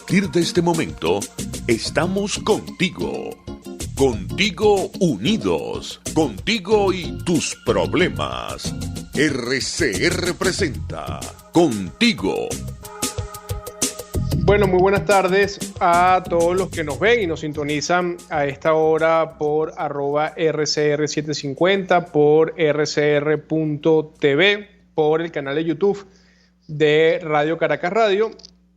partir de este momento, estamos contigo. Contigo unidos. Contigo y tus problemas. RCR presenta Contigo. Bueno, muy buenas tardes a todos los que nos ven y nos sintonizan a esta hora por @RCR750, por rcr.tv, por el canal de YouTube de Radio Caracas Radio.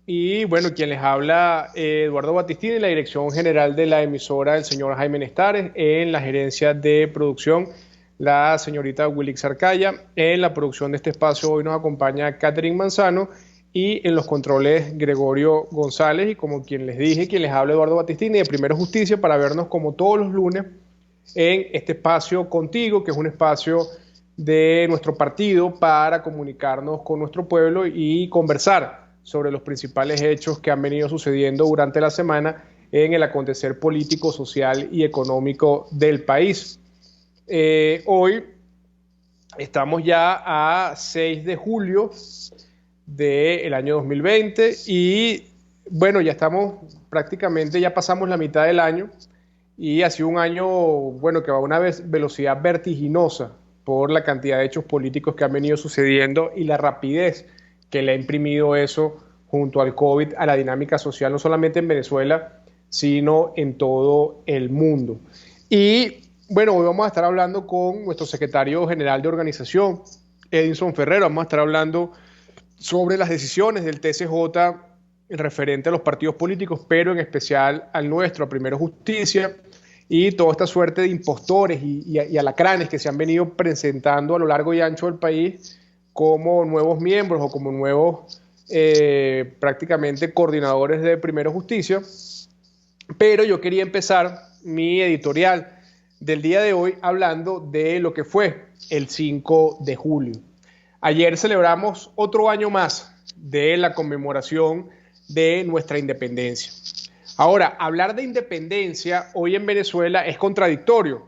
Y bueno, quien les habla, Eduardo Batistini, en la dirección general de la emisora, el señor Jaime Nestares, en la gerencia de producción, la señorita Wilix Arcaya, en la producción de este espacio hoy nos acompaña Catherine Manzano y en los controles Gregorio González, y como quien les dije, quien les habla Eduardo Batistini de Primero Justicia, para vernos como todos los lunes en este espacio Contigo, que es un espacio de nuestro partido para comunicarnos con nuestro pueblo y conversar sobre los principales hechos que han venido sucediendo durante la semana en el acontecer político, social y económico del país. Hoy estamos ya a 6 de julio del año 2020 y bueno, ya estamos prácticamente, ya pasamos la mitad del año y ha sido un año, bueno, que va a una velocidad vertiginosa por la cantidad de hechos políticos que han venido sucediendo y la rapidez que le ha imprimido eso junto al COVID a la dinámica social, no solamente en Venezuela, sino en todo el mundo. Y bueno, hoy vamos a estar hablando con nuestro secretario general de organización, Edinson Ferrero. Vamos a estar hablando sobre las decisiones del TCJ referente a los partidos políticos, pero en especial al nuestro, a Primero Justicia, y toda esta suerte de impostores y alacranes que se han venido presentando a lo largo y ancho del país como nuevos miembros o como nuevos prácticamente coordinadores de Primero Justicia. Pero yo quería empezar mi editorial del día de hoy hablando de lo que fue el 5 de julio. Ayer celebramos otro año más de la conmemoración de nuestra independencia. Ahora, hablar de independencia hoy en Venezuela es contradictorio,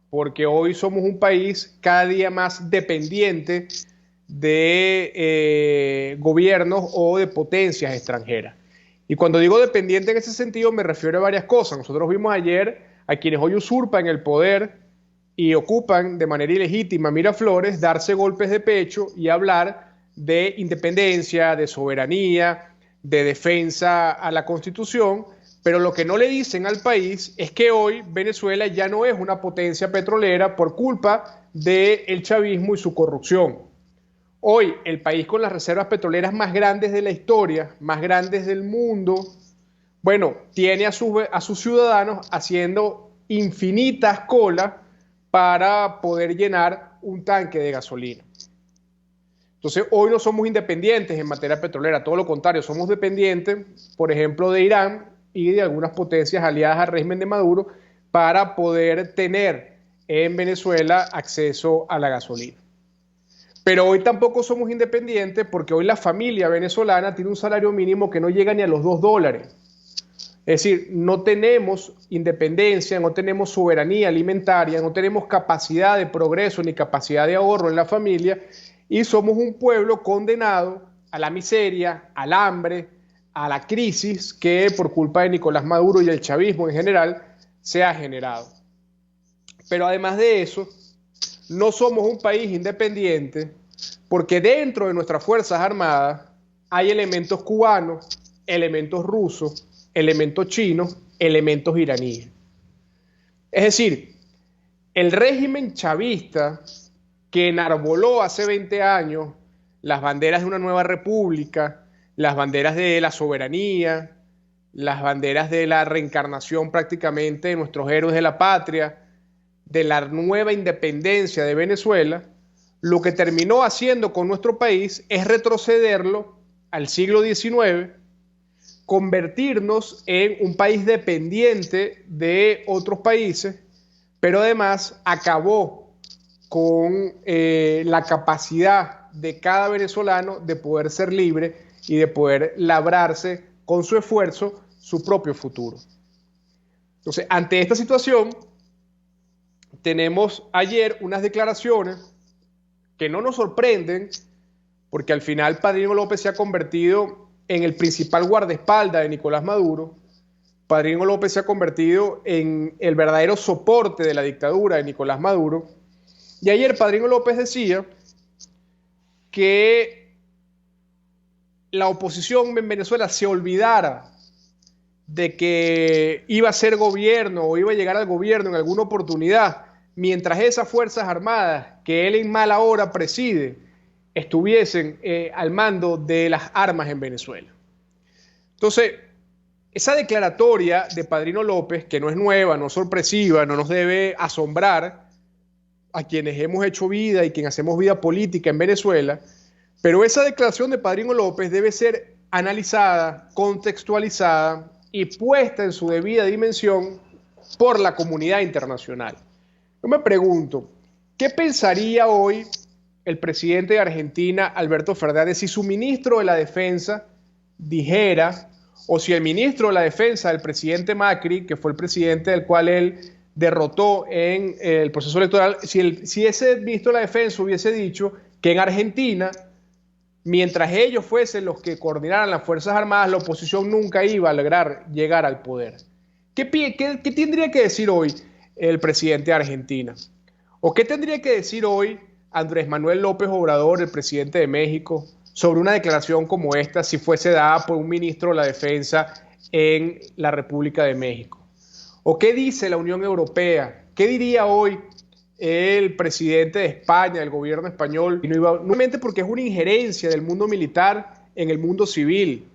porque hoy somos un país cada día más dependiente de gobiernos o de potencias extranjeras. Y cuando digo dependiente en ese sentido me refiero a varias cosas. Nosotros vimos ayer a quienes hoy usurpan el poder y ocupan de manera ilegítima Miraflores darse golpes de pecho y hablar de independencia, de soberanía, de defensa a la Constitución, pero lo que no le dicen al país es que hoy Venezuela ya no es una potencia petrolera por culpa del chavismo y su corrupción. Hoy el país con las reservas petroleras más grandes de la historia, más grandes del mundo, bueno, tiene a sus ciudadanos haciendo infinitas colas para poder llenar un tanque de gasolina. Entonces, hoy no somos independientes en materia petrolera, todo lo contrario, somos dependientes, por ejemplo, de Irán y de algunas potencias aliadas al régimen de Maduro para poder tener en Venezuela acceso a la gasolina. Pero hoy tampoco somos independientes porque hoy la familia venezolana tiene un salario mínimo que no llega ni a los $2. Es decir, no tenemos independencia, no tenemos soberanía alimentaria, no tenemos capacidad de progreso ni capacidad de ahorro en la familia y somos un pueblo condenado a la miseria, al hambre, a la crisis que por culpa de Nicolás Maduro y el chavismo en general se ha generado. Pero además de eso, no somos un país independiente porque dentro de nuestras Fuerzas Armadas hay elementos cubanos, elementos rusos, elementos chinos, elementos iraníes. Es decir, el régimen chavista que enarboló hace 20 años las banderas de una nueva república, las banderas de la soberanía, las banderas de la reencarnación prácticamente de nuestros héroes de la patria, de la nueva independencia de Venezuela, lo que terminó haciendo con nuestro país es retrocederlo al siglo XIX, convertirnos en un país dependiente de otros países, pero además acabó con la capacidad de cada venezolano de poder ser libre y de poder labrarse con su esfuerzo su propio futuro. Entonces, ante esta situación, tenemos ayer unas declaraciones que no nos sorprenden, porque al final Padrino López se ha convertido en el principal guardaespaldas de Nicolás Maduro. Padrino López se ha convertido en el verdadero soporte de la dictadura de Nicolás Maduro. Y ayer Padrino López decía que la oposición en Venezuela se olvidara de que iba a ser gobierno o iba a llegar al gobierno en alguna oportunidad, mientras esas Fuerzas Armadas que él en mala hora preside estuviesen al mando de las armas en Venezuela. Entonces, esa declaratoria de Padrino López, que no es nueva, no es sorpresiva, no nos debe asombrar a quienes hemos hecho vida y quienes hacemos vida política en Venezuela, pero esa declaración de Padrino López debe ser analizada, contextualizada y puesta en su debida dimensión por la comunidad internacional. Yo me pregunto, ¿qué pensaría hoy el presidente de Argentina, Alberto Fernández, si su ministro de la Defensa dijera, o si el ministro de la Defensa del presidente Macri, que fue el presidente del cual él derrotó en el proceso electoral, si ese ministro de la Defensa hubiese dicho que en Argentina, mientras ellos fuesen los que coordinaran las Fuerzas Armadas, la oposición nunca iba a lograr llegar al poder? ¿Qué tendría que decir hoy el presidente de Argentina? ¿O qué tendría que decir hoy Andrés Manuel López Obrador, el presidente de México, sobre una declaración como esta si fuese dada por un ministro de la Defensa en la República de México? ¿O qué dice la Unión Europea? ¿Qué diría hoy el presidente de España, el gobierno español? Y no solamente porque es una injerencia del mundo militar en el mundo civil,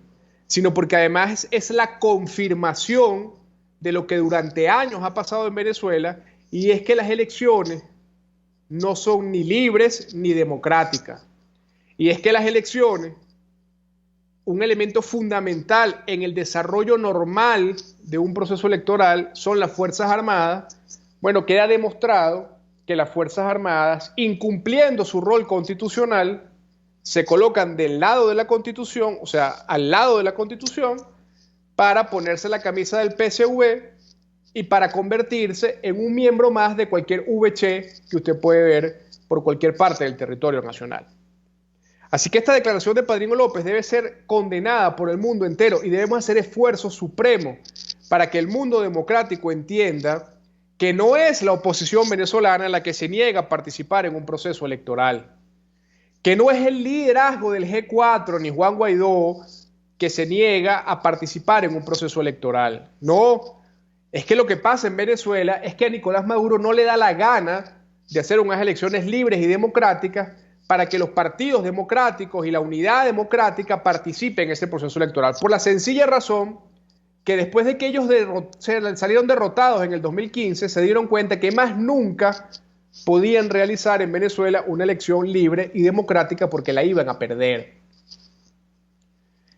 sino porque además es la confirmación de lo que durante años ha pasado en Venezuela, y es que las elecciones no son ni libres ni democráticas. Y es que las elecciones, un elemento fundamental en el desarrollo normal de un proceso electoral, son las Fuerzas Armadas. Bueno, queda demostrado que las Fuerzas Armadas, incumpliendo su rol constitucional, se colocan del lado de la Constitución, o sea, al lado de la Constitución, para ponerse la camisa del PSV y para convertirse en un miembro más de cualquier VC que usted puede ver por cualquier parte del territorio nacional. Así que esta declaración de Padrino López debe ser condenada por el mundo entero y debemos hacer esfuerzos supremos para que el mundo democrático entienda que no es la oposición venezolana la que se niega a participar en un proceso electoral, que no es el liderazgo del G4 ni Juan Guaidó que se niega a participar en un proceso electoral. No, es que lo que pasa en Venezuela es que a Nicolás Maduro no le da la gana de hacer unas elecciones libres y democráticas para que los partidos democráticos y la unidad democrática participen en ese proceso electoral, por la sencilla razón que después de que ellos salieron derrotados en el 2015, se dieron cuenta que más nunca podían realizar en Venezuela una elección libre y democrática porque la iban a perder.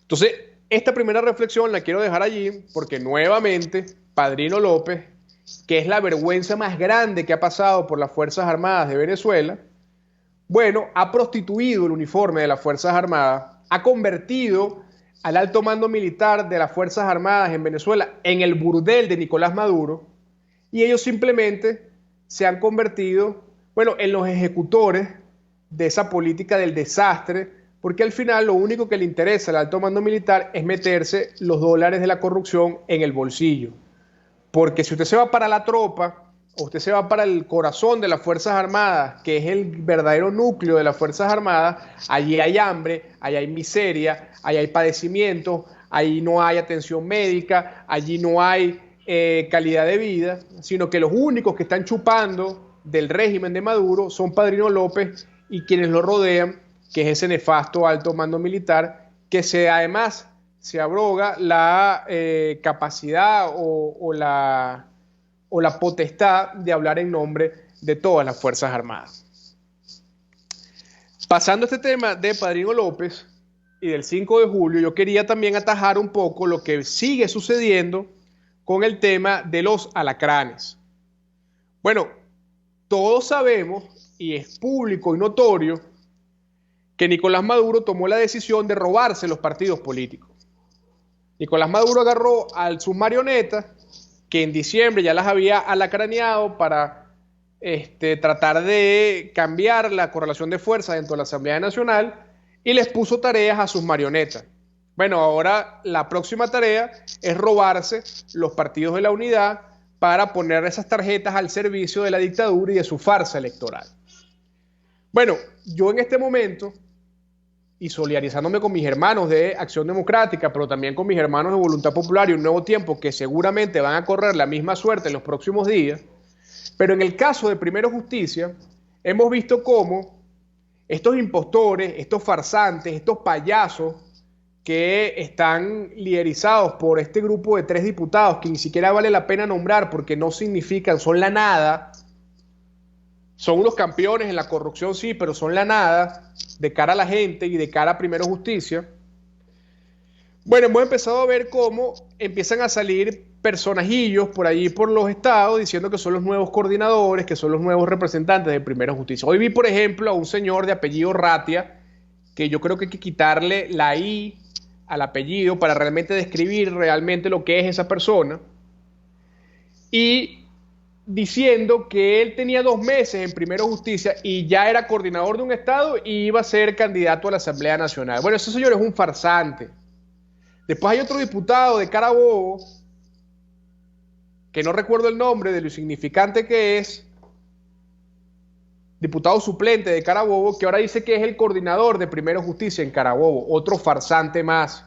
Entonces, esta primera reflexión la quiero dejar allí porque nuevamente Padrino López, que es la vergüenza más grande que ha pasado por las Fuerzas Armadas de Venezuela, bueno, ha prostituido el uniforme de las Fuerzas Armadas, ha convertido al alto mando militar de las Fuerzas Armadas en Venezuela en el burdel de Nicolás Maduro, y ellos simplemente se han convertido, bueno, en los ejecutores de esa política del desastre, porque al final lo único que le interesa al alto mando militar es meterse los dólares de la corrupción en el bolsillo. Porque si usted se va para la tropa, o usted se va para el corazón de las Fuerzas Armadas, que es el verdadero núcleo de las Fuerzas Armadas, allí hay hambre, allí hay miseria, allí hay padecimiento, allí no hay atención médica, allí no hay calidad de vida, sino que los únicos que están chupando del régimen de Maduro son Padrino López y quienes lo rodean, que es ese nefasto alto mando militar, que además se abroga la capacidad o la potestad de hablar en nombre de todas las Fuerzas Armadas. Pasando a este tema de Padrino López y del 5 de julio, yo quería también atajar un poco lo que sigue sucediendo con el tema de los alacranes. Bueno, todos sabemos, y es público y notorio, que Nicolás Maduro tomó la decisión de robarse los partidos políticos. Nicolás Maduro agarró a sus marionetas, que en diciembre ya las había alacraneado para tratar de cambiar la correlación de fuerzas dentro de la Asamblea Nacional, y les puso tareas a sus marionetas. Bueno, ahora la próxima tarea es robarse los partidos de la unidad para poner esas tarjetas al servicio de la dictadura y de su farsa electoral. Bueno, yo en este momento, y solidarizándome con mis hermanos de Acción Democrática, pero también con mis hermanos de Voluntad Popular y Un Nuevo Tiempo, que seguramente van a correr la misma suerte en los próximos días, pero en el caso de Primero Justicia, hemos visto cómo estos impostores, estos farsantes, estos payasos que están liderizados por este grupo de 3 diputados que ni siquiera vale la pena nombrar porque no significan, son la nada, son unos campeones en la corrupción, sí, pero son la nada de cara a la gente y de cara a Primero Justicia. Bueno, hemos empezado a ver cómo empiezan a salir personajillos por allí por los estados diciendo que son los nuevos coordinadores, que son los nuevos representantes de Primero Justicia. Hoy vi, por ejemplo, a un señor de apellido Ratia, que yo creo que hay que quitarle la I al apellido para realmente describir realmente lo que es esa persona, y diciendo que él tenía 2 meses en Primero Justicia y ya era coordinador de un estado y iba a ser candidato a la Asamblea Nacional. Bueno, ese señor es un farsante. Después hay otro diputado de Carabobo, que no recuerdo el nombre de lo insignificante que es, diputado suplente de Carabobo, que ahora dice que es el coordinador de Primero Justicia en Carabobo, otro farsante más.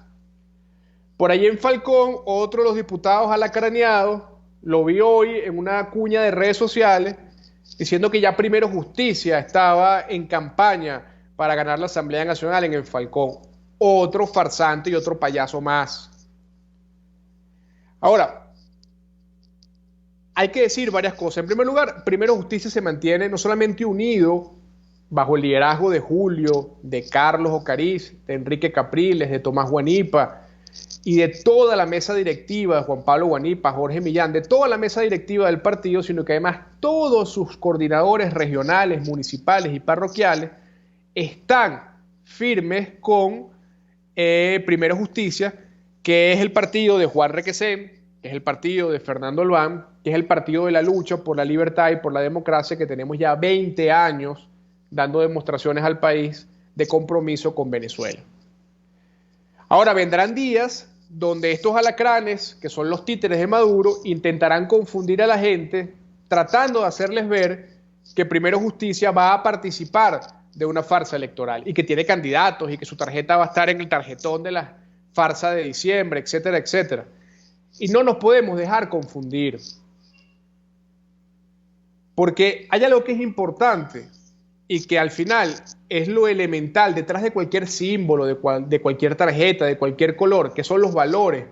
Por ahí en Falcón, otro de los diputados alacraneados, lo vi hoy en una cuña de redes sociales, diciendo que ya Primero Justicia estaba en campaña para ganar la Asamblea Nacional en el Falcón. Otro farsante y otro payaso más. Ahora, hay que decir varias cosas. En primer lugar, Primero Justicia se mantiene no solamente unido bajo el liderazgo de Julio, de Carlos Ocariz, de Enrique Capriles, de Tomás Guanipa y de toda la mesa directiva, de Juan Pablo Guanipa, Jorge Millán, de toda la mesa directiva del partido, sino que además todos sus coordinadores regionales, municipales y parroquiales están firmes con Primero Justicia, que es el partido de Juan Requesén, que es el partido de Fernando Albán, que es el partido de la lucha por la libertad y por la democracia, que tenemos ya 20 años dando demostraciones al país de compromiso con Venezuela. Ahora vendrán días donde estos alacranes, que son los títeres de Maduro, intentarán confundir a la gente tratando de hacerles ver que Primero Justicia va a participar de una farsa electoral y que tiene candidatos y que su tarjeta va a estar en el tarjetón de la farsa de diciembre, etcétera, etcétera. Y no nos podemos dejar confundir, porque hay algo que es importante y que al final es lo elemental detrás de cualquier símbolo, de cualquier tarjeta, de cualquier color, que son los valores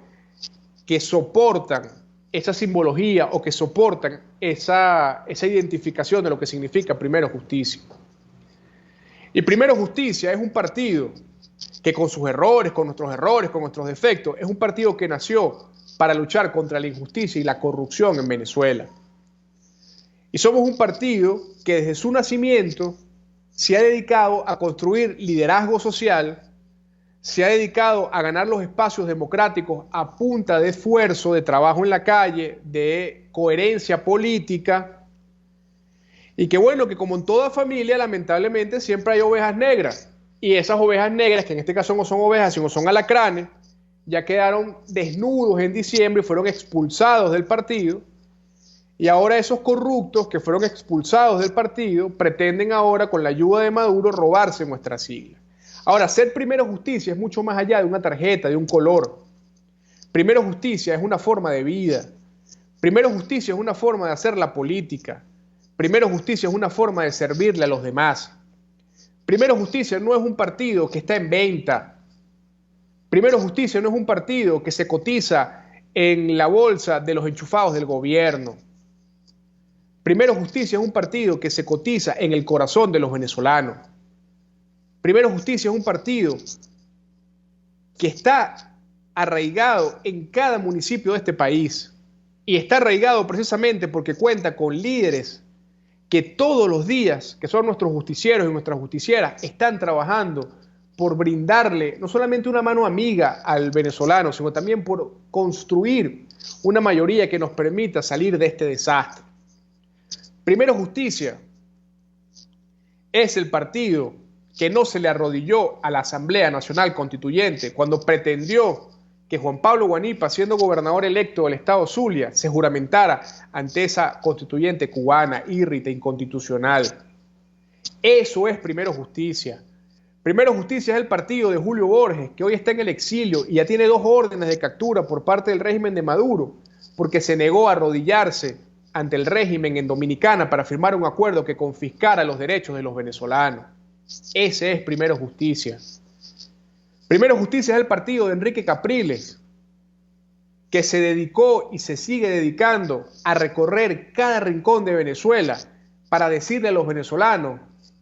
que soportan esa simbología o que soportan esa identificación de lo que significa Primero Justicia. Y Primero Justicia es un partido que con sus errores, con nuestros defectos, es un partido que nació para luchar contra la injusticia y la corrupción en Venezuela. Y somos un partido que desde su nacimiento se ha dedicado a construir liderazgo social, se ha dedicado a ganar los espacios democráticos a punta de esfuerzo, de trabajo en la calle, de coherencia política, y que bueno, que como en toda familia, lamentablemente siempre hay ovejas negras, y esas ovejas negras, que en este caso no son ovejas, sino son alacranes, ya quedaron desnudos en diciembre y fueron expulsados del partido. Y ahora esos corruptos que fueron expulsados del partido pretenden ahora, con la ayuda de Maduro, robarse nuestra sigla. Ahora, ser Primero Justicia es mucho más allá de una tarjeta, de un color. Primero Justicia es una forma de vida. Primero Justicia es una forma de hacer la política. Primero Justicia es una forma de servirle a los demás. Primero Justicia no es un partido que está en venta. Primero Justicia no es un partido que se cotiza en la bolsa de los enchufados del gobierno. Primero Justicia es un partido que se cotiza en el corazón de los venezolanos. Primero Justicia es un partido que está arraigado en cada municipio de este país. Y está arraigado precisamente porque cuenta con líderes que todos los días, que son nuestros justicieros y nuestras justicieras, están trabajando por brindarle no solamente una mano amiga al venezolano, sino también por construir una mayoría que nos permita salir de este desastre. Primero Justicia es el partido que no se le arrodilló a la Asamblea Nacional Constituyente cuando pretendió que Juan Pablo Guanipa, siendo gobernador electo del estado Zulia, se juramentara ante esa constituyente cubana, írrita, inconstitucional. Eso es Primero Justicia. Primero Justicia es el partido de Julio Borges, que hoy está en el exilio y ya tiene 2 órdenes de captura por parte del régimen de Maduro, porque se negó a arrodillarse ante el régimen en Dominicana para firmar un acuerdo que confiscara los derechos de los venezolanos. Ese es Primero Justicia. Primero Justicia es el partido de Enrique Capriles, que se dedicó y se sigue dedicando a recorrer cada rincón de Venezuela para decirle a los venezolanos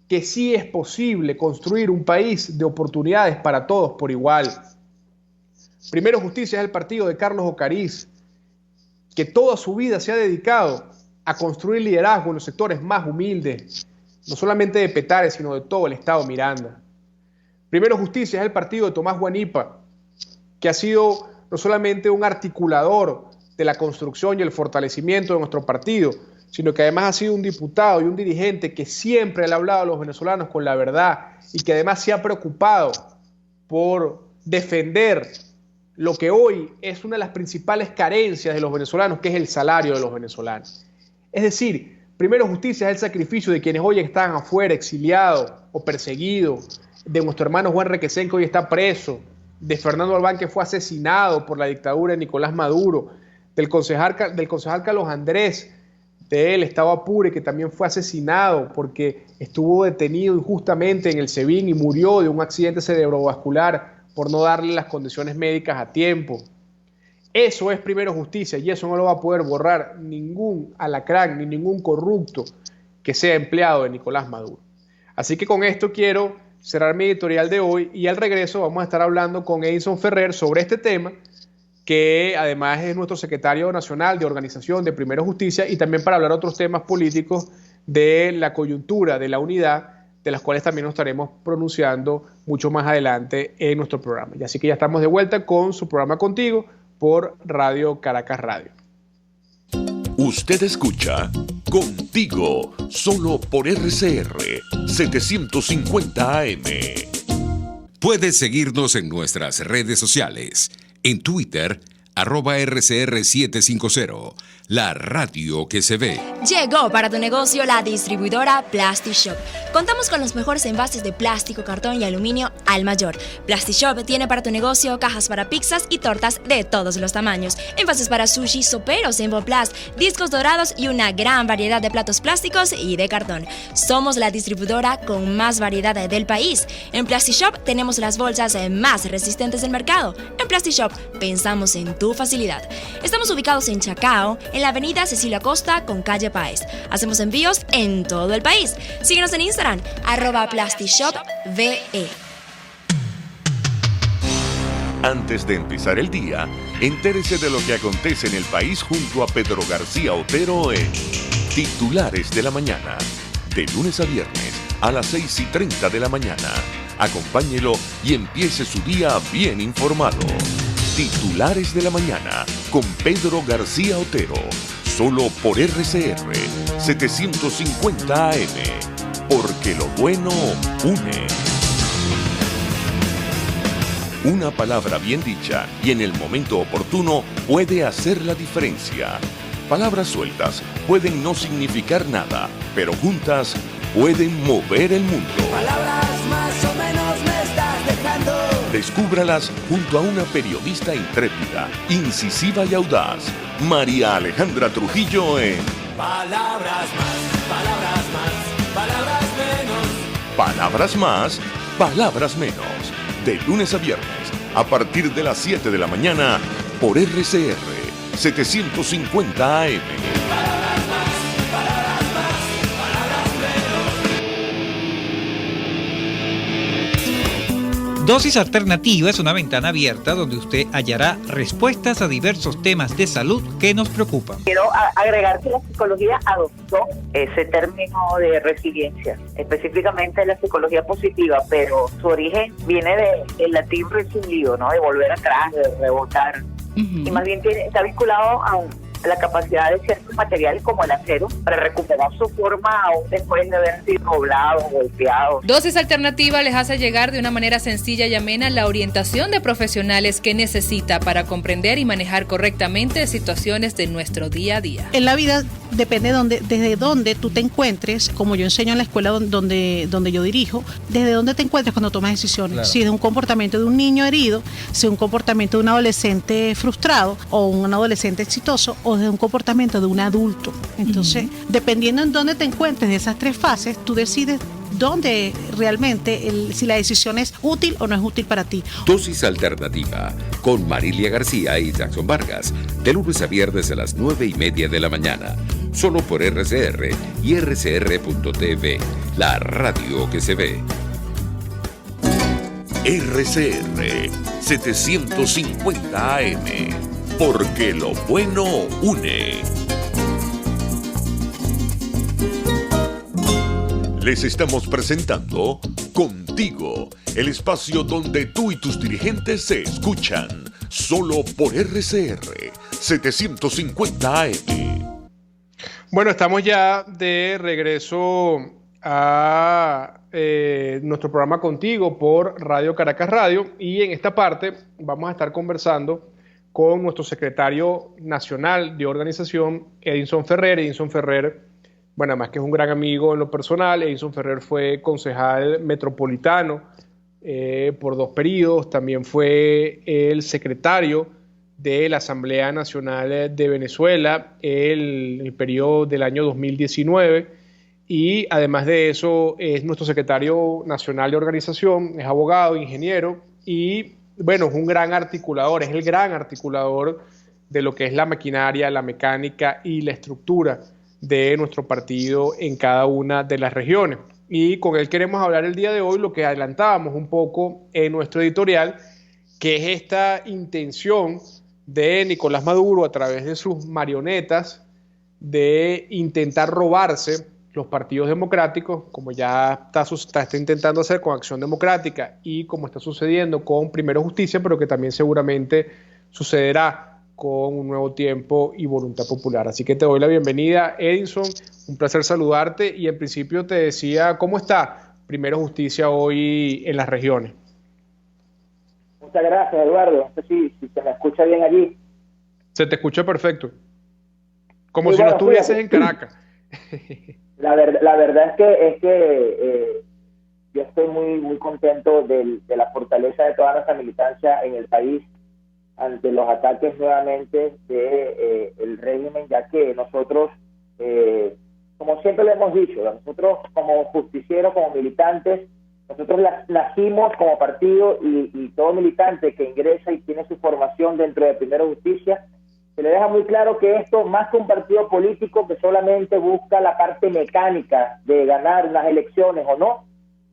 que sí es posible construir un país de oportunidades para todos por igual. Primero Justicia es el partido de Carlos Ocariz, que toda su vida se ha dedicado a construir liderazgo en los sectores más humildes, no solamente de Petare, sino de todo el estado Miranda. Primero Justicia es el partido de Tomás Guanipa, que ha sido no solamente un articulador de la construcción y el fortalecimiento de nuestro partido, sino que además ha sido un diputado y un dirigente que siempre le ha hablado a los venezolanos con la verdad y que además se ha preocupado por defender lo que hoy es una de las principales carencias de los venezolanos, que es el salario de los venezolanos. Es decir, Primero Justicia es el sacrificio de quienes hoy están afuera, exiliados o perseguidos, de nuestro hermano Juan Requesén, que hoy está preso, de Fernando Albán, que fue asesinado por la dictadura de Nicolás Maduro, del concejal Carlos Andrés, del estado Apure, que también fue asesinado porque estuvo detenido injustamente en el SEBIN y murió de un accidente cerebrovascular por no darle las condiciones médicas a tiempo. Eso es Primero Justicia y eso no lo va a poder borrar ningún alacrán ni ningún corrupto que sea empleado de Nicolás Maduro. Así que con esto quiero cerrar mi editorial de hoy y al regreso vamos a estar hablando con Edison Ferrer sobre este tema, que además es nuestro secretario nacional de organización de Primero Justicia, y también para hablar otros temas políticos de la coyuntura de la unidad, de las cuales también nos estaremos pronunciando mucho más adelante en nuestro programa. Y así que ya estamos de vuelta con su programa Contigo por Radio Caracas Radio. Usted escucha Contigo, solo por RCR 750 AM. Puedes seguirnos en nuestras redes sociales. En Twitter, @RCR750, la radio que se ve. Llegó para tu negocio la distribuidora PlastiShop. Contamos con los mejores envases de plástico, cartón y aluminio al mayor. PlastiShop tiene para tu negocio cajas para pizzas y tortas de todos los tamaños, envases para sushi, soperos en Emboplast, discos dorados y una gran variedad de platos plásticos y de cartón. Somos la distribuidora con más variedad del país. En PlastiShop tenemos las bolsas más resistentes del mercado. En PlastiShop pensamos en tu facilidad. Estamos ubicados en Chacao, en la avenida Cecilia Costa con calle Páez. Hacemos envíos en todo el país. Síguenos en Instagram, @PlastiShopVE. Antes de empezar el día, entérese de lo que acontece en el país junto a Pedro García Otero en Titulares de la Mañana. De lunes a viernes a las 6:30 de la mañana. Acompáñelo y empiece su día bien informado. Titulares de la Mañana con Pedro García Otero. Solo por RCR 750 AM. Porque lo bueno une. Una palabra bien dicha y en el momento oportuno puede hacer la diferencia. Palabras sueltas pueden no significar nada, pero juntas pueden mover el mundo. Palabras más o menos me estás dejando. Descúbralas junto a una periodista intrépida, incisiva y audaz, María Alejandra Trujillo en Palabras más, palabras más, palabras menos. Palabras más, palabras menos. De lunes a viernes, a partir de las 7 de la mañana, por RCR 750 AM. Palabras más, palabras más, palabras menos. Dosis Alternativa es una ventana abierta donde usted hallará respuestas a diversos temas de salud que nos preocupan. Quiero agregar que la psicología adoptó ese término de resiliencia, específicamente la psicología positiva, pero su origen viene del latín resilio, ¿no? De volver atrás, de rebotar. Y más bien está vinculado la capacidad de ciertos materiales como el acero para recuperar su forma aún después de haber sido doblado o golpeado. Dosis Alternativa les hace llegar de una manera sencilla y amena la orientación de profesionales que necesita para comprender y manejar correctamente situaciones de nuestro día a día. En la vida depende desde dónde tú te encuentres, como yo enseño en la escuela donde yo dirijo, desde dónde te encuentres cuando tomas decisiones. Claro. Si es un comportamiento de un niño herido, si es un comportamiento de un adolescente frustrado o un adolescente exitoso, o de un comportamiento de un adulto. Entonces, dependiendo en dónde te encuentres de esas tres fases, tú decides dónde realmente, si la decisión es útil o no es útil para ti. Dosis Alternativa con Marilia García y Jackson Vargas, de lunes a viernes a las 9:30 de la mañana, solo por RCR y rcr.tv, la radio que se ve. RCR 750 AM, porque lo bueno une. Les estamos presentando Contigo, el espacio donde tú y tus dirigentes se escuchan, solo por RCR 750 AM. Bueno, estamos ya de regreso a nuestro programa Contigo por Radio Caracas Radio, y en esta parte vamos a estar conversando con nuestro secretario nacional de organización, Edinson Ferrer. Edinson Ferrer, bueno, además que es un gran amigo en lo personal. Edinson Ferrer fue concejal metropolitano por 2 periodos, también fue el secretario de la Asamblea Nacional de Venezuela el periodo del año 2019, y además de eso es nuestro secretario nacional de organización, es abogado, ingeniero, y bueno, es un gran articulador, es el gran articulador de lo que es la maquinaria, la mecánica y la estructura de nuestro partido en cada una de las regiones. Y con él queremos hablar el día de hoy lo que adelantábamos un poco en nuestro editorial, que es esta intención de Nicolás Maduro, a través de sus marionetas, de intentar robarse los partidos democráticos, como ya está intentando hacer con Acción Democrática y como está sucediendo con Primero Justicia, pero que también seguramente sucederá con Un Nuevo Tiempo y Voluntad Popular. Así que te doy la bienvenida, Edinson, un placer saludarte, y en principio te decía, ¿cómo está Primero Justicia hoy en las regiones? Muchas gracias, Eduardo. No sé si se me escucha bien allí. Se te escucha perfecto. Como si no estuvieses en Caracas. La verdad es que yo estoy muy contento de la fortaleza de toda nuestra militancia en el país ante los ataques nuevamente del régimen, ya que nosotros, como siempre lo hemos dicho, nosotros como justicieros, como militantes, nosotros nacimos como partido, y todo militante que ingresa y tiene su formación dentro de Primero Justicia, se le deja muy claro que esto, más que un partido político que solamente busca la parte mecánica de ganar unas elecciones o no,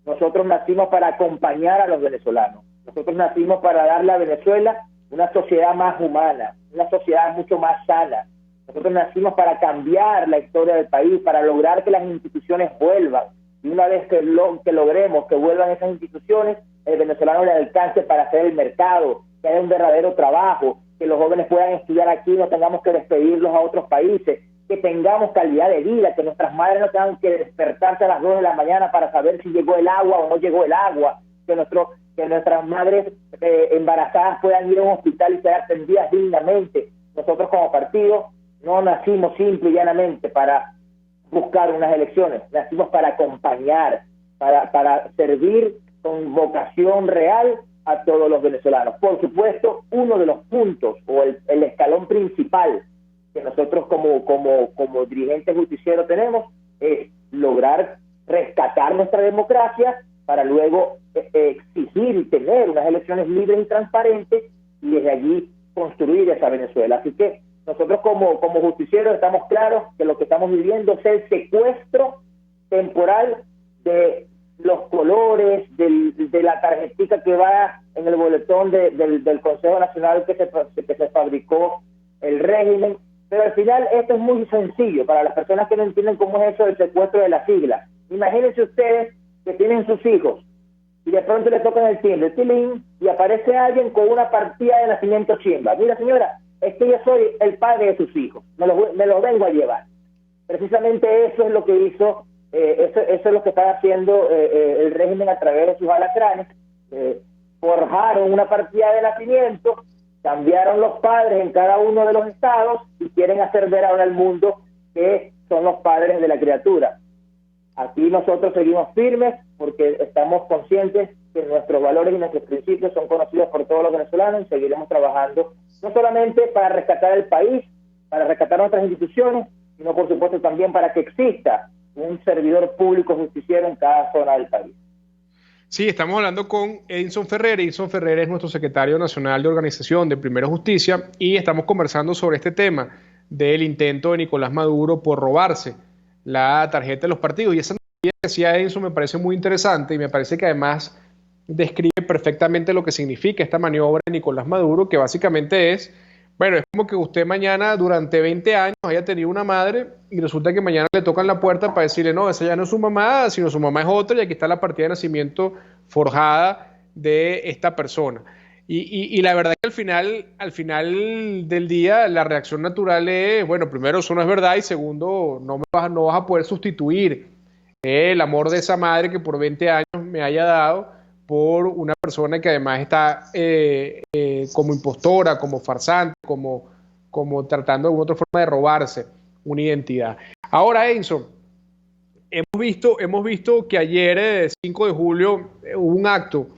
nosotros nacimos para acompañar a los venezolanos. Nosotros nacimos para darle a Venezuela una sociedad más humana, una sociedad mucho más sana. Nosotros nacimos para cambiar la historia del país, para lograr que las instituciones vuelvan. Y una vez que logremos que vuelvan esas instituciones, el venezolano le alcance para hacer el mercado, que haya un verdadero trabajo, que los jóvenes puedan estudiar aquí, no tengamos que despedirlos a otros países, que tengamos calidad de vida, que nuestras madres no tengan que despertarse a las 2 de la mañana para saber si llegó el agua o no llegó el agua, que nuestras madres embarazadas puedan ir a un hospital y ser atendidas dignamente. Nosotros como partido no nacimos simple y llanamente para buscar unas elecciones, nacimos para acompañar, para servir con vocación real a todos los venezolanos. Por supuesto, uno de los puntos o el escalón principal que nosotros como dirigentes justicieros tenemos es lograr rescatar nuestra democracia para luego exigir y tener unas elecciones libres y transparentes, y desde allí construir esa Venezuela. Así que nosotros como justicieros estamos claros que lo que estamos viviendo es el secuestro temporal de los colores, de la tarjetita que va en el boletón del Consejo Nacional que se fabricó el régimen. Pero al final esto es muy sencillo para las personas que no entienden cómo es eso del secuestro de las siglas. Imagínense ustedes que tienen sus hijos y de pronto le tocan el timbre, tilín, y aparece alguien con una partida de nacimiento chimba. Mira, señora, es que yo soy el padre de sus hijos, me lo vengo a llevar. Precisamente eso es lo que hizo, eso es lo que está haciendo el régimen a través de sus alacranes. Forjaron una partida de nacimiento, cambiaron los padres en cada uno de los estados y quieren hacer ver ahora al mundo que son los padres de la criatura. Aquí nosotros seguimos firmes porque estamos conscientes que nuestros valores y nuestros principios son conocidos por todos los venezolanos y seguiremos trabajando no solamente para rescatar el país, para rescatar nuestras instituciones, sino por supuesto también para que exista un servidor público justiciero en cada zona del país. Sí, estamos hablando con Edinson Ferrer. Edinson Ferrer es nuestro secretario nacional de organización de Primera Justicia y estamos conversando sobre este tema del intento de Nicolás Maduro por robarse la tarjeta de los partidos. Y esa noticia que decía Edinson me parece muy interesante y me parece que además describe perfectamente lo que significa esta maniobra de Nicolás Maduro, que básicamente es, bueno, es como que usted mañana durante 20 años haya tenido una madre y resulta que mañana le tocan la puerta para decirle, no, esa ya no es su mamá, sino su mamá es otra y aquí está la partida de nacimiento forjada de esta persona. Y la verdad que al final del día la reacción natural es, bueno, primero eso no es verdad y segundo, no vas a poder sustituir el amor de esa madre que por 20 años me haya dado por una persona que además está como impostora, como farsante, como tratando de alguna otra forma de robarse una identidad. Ahora, Edinson, hemos visto que ayer, 5 de julio, hubo un acto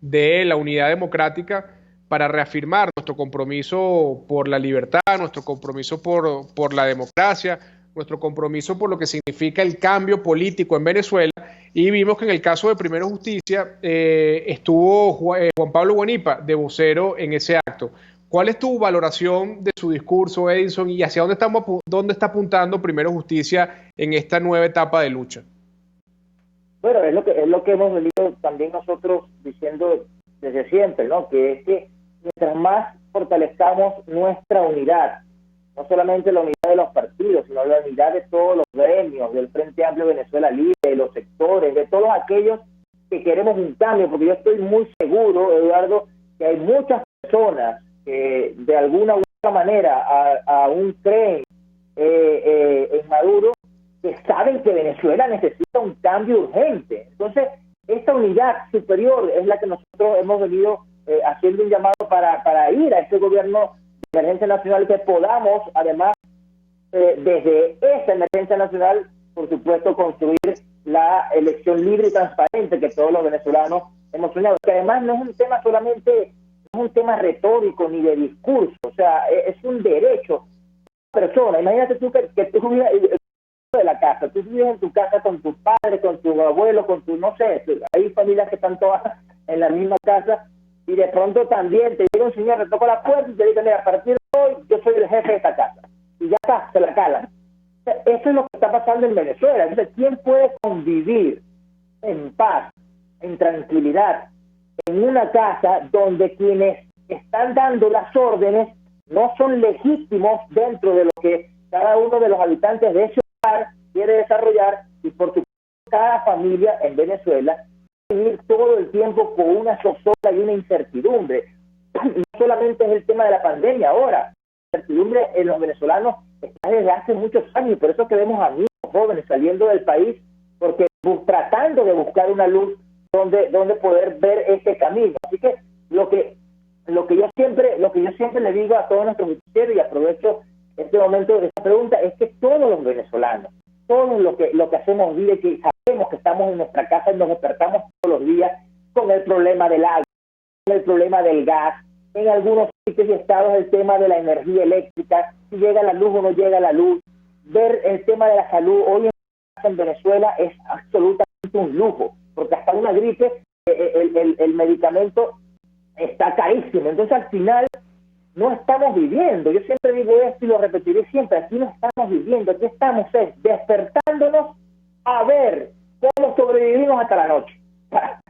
de la Unidad Democrática para reafirmar nuestro compromiso por la libertad, nuestro compromiso por la democracia, nuestro compromiso por lo que significa el cambio político en Venezuela, y vimos que en el caso de Primera Justicia estuvo Juan Pablo Guanipa de vocero en ese acto. ¿Cuál es tu valoración de su discurso, Edinson, y hacia dónde está apuntando Primera Justicia en esta nueva etapa de lucha? Bueno, es lo que hemos venido también nosotros diciendo desde siempre, ¿no? Que es que mientras más fortalezcamos nuestra unidad, no solamente la unidad de los partidos, sino la unidad de todos los gremios, del Frente Amplio Venezuela Libre, de los sectores, de todos aquellos que queremos un cambio, porque yo estoy muy seguro, Eduardo, que hay muchas personas que de alguna u otra manera aún creen en Maduro, que saben que Venezuela necesita un cambio urgente. Entonces, esta unidad superior es la que nosotros hemos venido haciendo un llamado para ir a este gobierno de emergencia nacional, que podamos, además, desde esta emergencia nacional, por supuesto, construir la elección libre y transparente que todos los venezolanos hemos soñado. Que además no es un tema solamente, no es un tema retórico ni de discurso, o sea, es un derecho de la persona. Imagínate tú que tú vives de la casa, tú vives en tu casa con tus padres, con tu abuelo, con tu, no sé, hay familias que están todas en la misma casa, y de pronto también te llega un señor, te toca la puerta y te dice, mira, a partir de hoy yo soy el jefe de esta casa, y ya está, se la calan. Eso es lo que está pasando en Venezuela. Entonces, ¿quién puede convivir en paz, en tranquilidad, en una casa donde quienes están dando las órdenes no son legítimos dentro de lo que cada uno de los habitantes de ese hogar quiere desarrollar? Y por supuesto, cada familia en Venezuela vivir todo el tiempo con una zozobra y una incertidumbre. No solamente es el tema de la pandemia ahora, la incertidumbre en los venezolanos está desde hace muchos años, y por eso que vemos a niños jóvenes saliendo del país, porque tratando de buscar una luz donde poder ver este camino. Así que lo que yo siempre le digo a todos nuestros noticieros, y aprovecho este momento de esta pregunta, es que todos los venezolanos, todos lo que hacemos vida, que sabemos que estamos en nuestra casa y nos despertamos todos los días con el problema del agua, con el problema del gas, en algunos sitios y estados el tema de la energía eléctrica, si llega la luz o no llega la luz, ver el tema de la salud. Hoy en Venezuela es absolutamente un lujo, porque hasta una gripe el medicamento está carísimo. Entonces al final no estamos viviendo. Yo siempre digo esto y lo repetiré siempre, aquí no estamos viviendo, aquí estamos despertándonos a ver cómo sobrevivimos hasta la noche.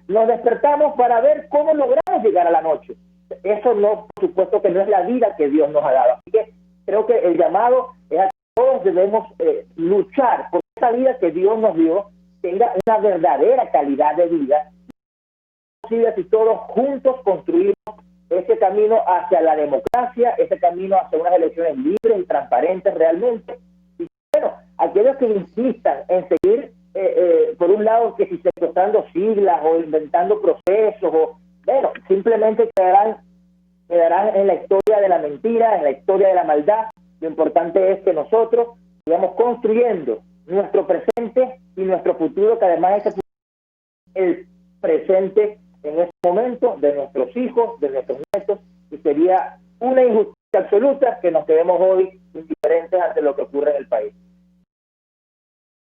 Nos despertamos para ver cómo logramos llegar a la noche. Eso no, por supuesto que no es la vida que Dios nos ha dado. Así que creo que el llamado es a que todos debemos luchar por esa vida que Dios nos dio, tenga una verdadera calidad de vida, si todos juntos construimos ese camino hacia la democracia, ese camino hacia unas elecciones libres y transparentes realmente. Y bueno, aquellos que insistan en seguir, por un lado, que si secuestrando siglas o inventando procesos, o bueno, simplemente quedarán en la historia de la mentira, en la historia de la maldad. Lo importante es que nosotros sigamos construyendo nuestro presente y nuestro futuro, que además es el presente en este momento de nuestros hijos, de nuestros nietos, y sería una injusticia absoluta que nos quedemos hoy indiferentes ante lo que ocurre en el país.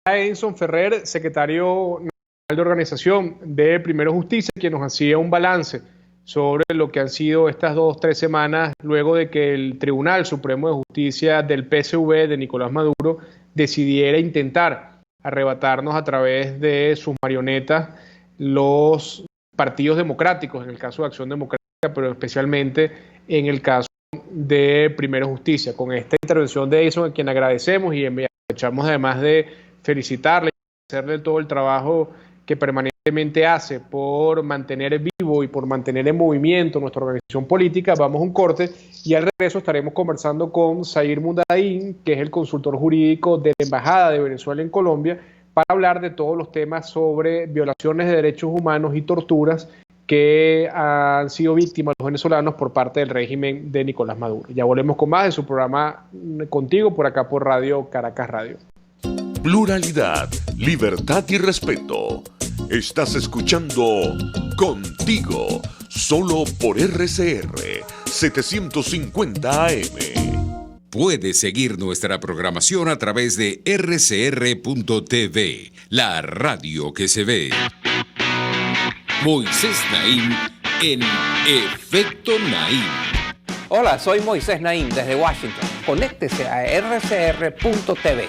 Edinson Ferrer, secretario nacional de organización de Primero Justicia, quien nos hacía un balance sobre lo que han sido estas 2-3 semanas luego de que el Tribunal Supremo de Justicia del PSV de Nicolás Maduro decidiera intentar arrebatarnos a través de sus marionetas los partidos democráticos, en el caso de Acción Democrática, pero especialmente en el caso de Primero Justicia. Con esta intervención de Edinson, a quien agradecemos y aprovechamos además de felicitarle y hacerle todo el trabajo que permanentemente hace por mantener vivo y por mantener en movimiento nuestra organización política, vamos a un corte y al regreso estaremos conversando con Zair Mundaín, que es el consultor jurídico de la Embajada de Venezuela en Colombia, para hablar de todos los temas sobre violaciones de derechos humanos y torturas que han sido víctimas los venezolanos por parte del régimen de Nicolás Maduro. Ya volvemos con más de su programa Contigo, por acá por Radio Caracas Radio. Pluralidad, libertad y respeto. Estás escuchando Contigo, solo por RCR 750 AM. Puedes seguir nuestra programación a través de rcr.tv, la radio que se ve. Moisés Naim en Efecto Naim. Hola, soy Moisés Naim desde Washington. Conéctese a rcr.tv.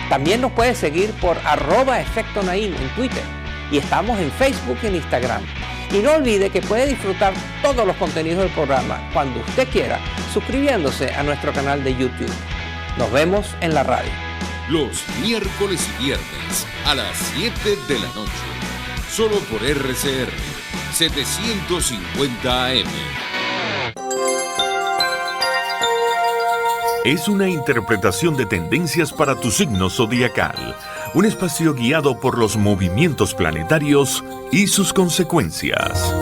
También nos puede seguir por @Efecto Naim en Twitter. Y estamos en Facebook y en Instagram. Y no olvide que puede disfrutar todos los contenidos del programa cuando usted quiera, suscribiéndose a nuestro canal de YouTube. Nos vemos en la radio. Los miércoles y viernes a las 7 de la noche. Solo por RCR 750 AM. Es una interpretación de tendencias para tu signo zodiacal. Un espacio guiado por los movimientos planetarios y sus consecuencias.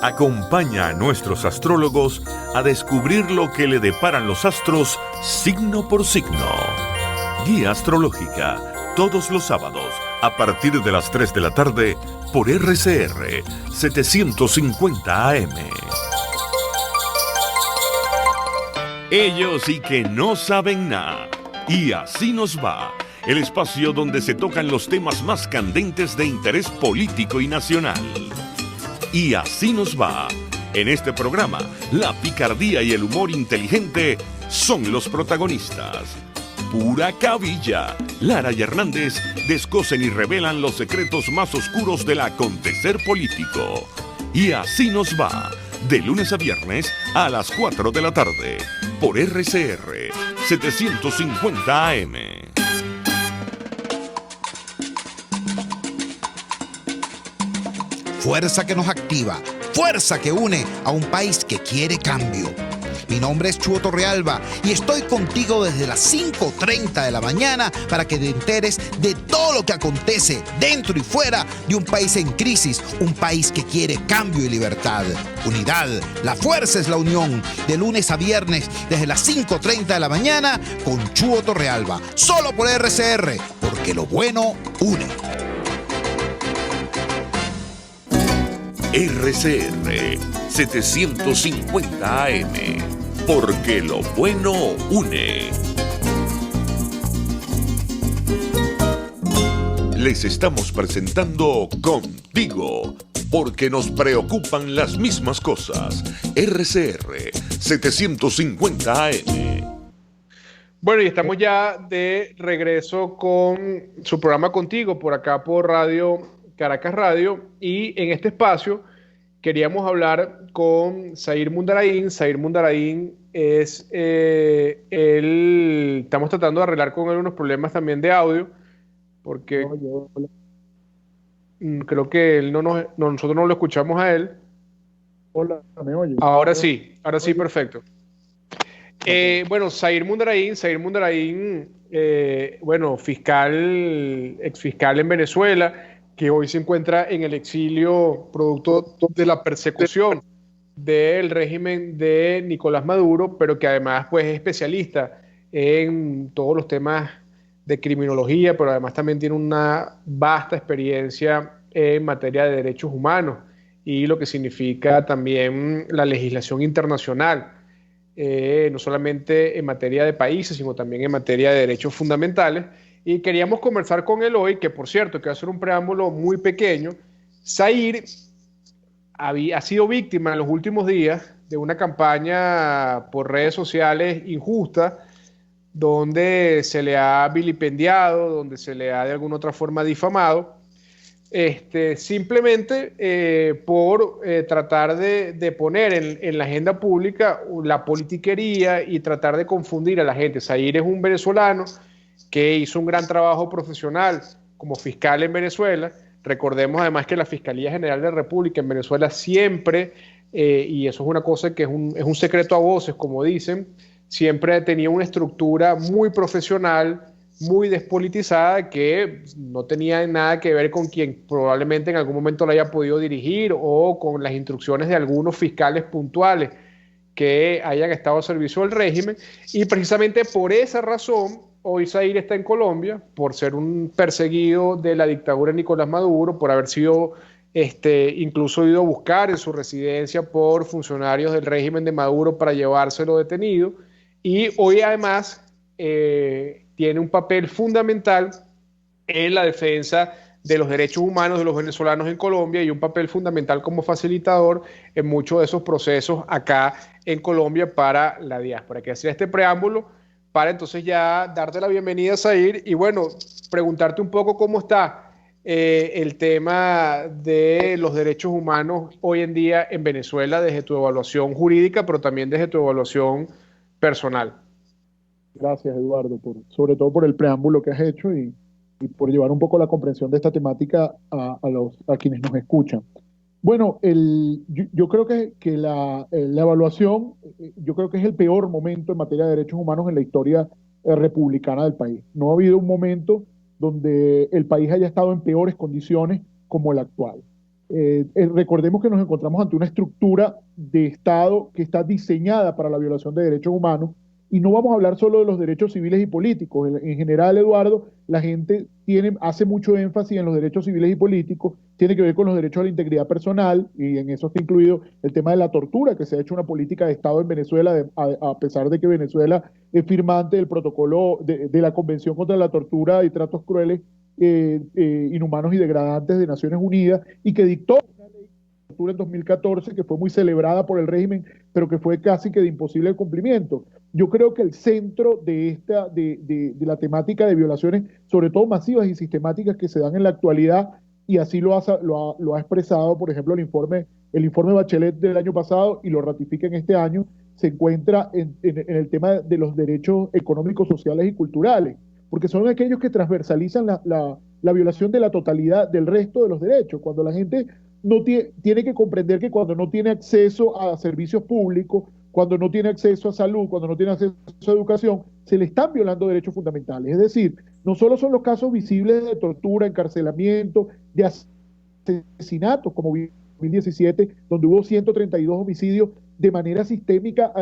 Acompaña a nuestros astrólogos a descubrir lo que le deparan los astros signo por signo. Guía astrológica, todos los sábados, a partir de las 3 de la tarde, por RCR 750 AM. Ellos sí que no saben nada. Y así nos va. El espacio donde se tocan los temas más candentes de interés político y nacional. Y así nos va. En este programa, la picardía y el humor inteligente son los protagonistas. Pura cabilla. Lara y Hernández descosen y revelan los secretos más oscuros del acontecer político. Y así nos va. De lunes a viernes a las 4 de la tarde. Por RCR 750 AM. Fuerza que nos activa, fuerza que une a un país que quiere cambio. Mi nombre es Chuo Torrealba y estoy contigo desde las 5:30 de la mañana para que te enteres de todo lo que acontece dentro y fuera de un país en crisis, un país que quiere cambio y libertad. Unidad, la fuerza es la unión, de lunes a viernes desde las 5:30 de la mañana con Chuo Torrealba, solo por RCR, porque lo bueno une. RCR 750 AM, porque lo bueno une. Les estamos presentando Contigo, porque nos preocupan las mismas cosas. RCR 750 AM. Bueno, y estamos ya de regreso con su programa Contigo, por acá por Radio Caracas Radio, y en este espacio queríamos hablar con Zair Mundaín. Zair Mundaín es estamos tratando de arreglar con él unos problemas también de audio, porque creo que nosotros no lo escuchamos a él. Hola, ¿me oyes? Ahora sí, perfecto. Bueno, Zair Mundarayín, bueno, exfiscal en Venezuela, que hoy se encuentra en el exilio producto de la persecución del régimen de Nicolás Maduro, pero que además pues es especialista en todos los temas de criminología, pero además también tiene una vasta experiencia en materia de derechos humanos y lo que significa también la legislación internacional, no solamente en materia de países, sino también en materia de derechos fundamentales. Y queríamos conversar con él hoy, que por cierto, que va a ser un preámbulo muy pequeño. Zair ha sido víctima en los últimos días de una campaña por redes sociales injusta, donde se le ha vilipendiado, donde se le ha de alguna otra forma difamado, simplemente por tratar de poner en la agenda pública la politiquería y tratar de confundir a la gente. Zair es un venezolano que hizo un gran trabajo profesional como fiscal en Venezuela. Recordemos además que la Fiscalía General de la República en Venezuela siempre, y eso es una cosa que es un secreto a voces, como dicen, siempre tenía una estructura muy profesional, muy despolitizada, que no tenía nada que ver con quien probablemente en algún momento la haya podido dirigir o con las instrucciones de algunos fiscales puntuales que hayan estado al servicio del régimen. Y precisamente por esa razón, hoy Zair está en Colombia, por ser un perseguido de la dictadura de Nicolás Maduro, por haber sido incluso ido a buscar en su residencia por funcionarios del régimen de Maduro para llevárselo detenido. Y hoy además tiene un papel fundamental en la defensa de los derechos humanos de los venezolanos en Colombia y un papel fundamental como facilitador en muchos de esos procesos acá en Colombia para la diáspora. Que hacía este preámbulo para entonces ya darte la bienvenida, Zair, y bueno, preguntarte un poco cómo está el tema de los derechos humanos hoy en día en Venezuela desde tu evaluación jurídica, pero también desde tu evaluación personal. Gracias, Eduardo, sobre todo por el preámbulo que has hecho y por llevar un poco la comprensión de esta temática a quienes nos escuchan. Bueno, yo creo que la evaluación, yo creo que es el peor momento en materia de derechos humanos en la historia republicana del país. No ha habido un momento donde el país haya estado en peores condiciones como el actual. Recordemos que nos encontramos ante una estructura de Estado que está diseñada para la violación de derechos humanos. Y no vamos a hablar solo de los derechos civiles y políticos. En general, Eduardo, la gente hace mucho énfasis en los derechos civiles y políticos, tiene que ver con los derechos a la integridad personal, y en eso está incluido el tema de la tortura, que se ha hecho una política de Estado en Venezuela, a pesar de que Venezuela es firmante del protocolo de la Convención contra la Tortura y Tratos Crueles, Inhumanos y Degradantes de Naciones Unidas, y que dictó en 2014, que fue muy celebrada por el régimen, pero que fue casi que de imposible cumplimiento. Yo creo que el centro de la temática de violaciones, sobre todo masivas y sistemáticas que se dan en la actualidad, y así lo ha expresado, por ejemplo, el informe Bachelet del año pasado, y lo ratifica en este año, se encuentra en el tema de los derechos económicos, sociales y culturales, porque son aquellos que transversalizan la violación de la totalidad del resto de los derechos. Cuando la gente tiene que comprender que cuando no tiene acceso a servicios públicos, cuando no tiene acceso a salud, cuando no tiene acceso a educación, se le están violando derechos fundamentales. Es decir, no solo son los casos visibles de tortura, encarcelamiento, de asesinatos, como 2017, donde hubo 132 homicidios de manera sistémica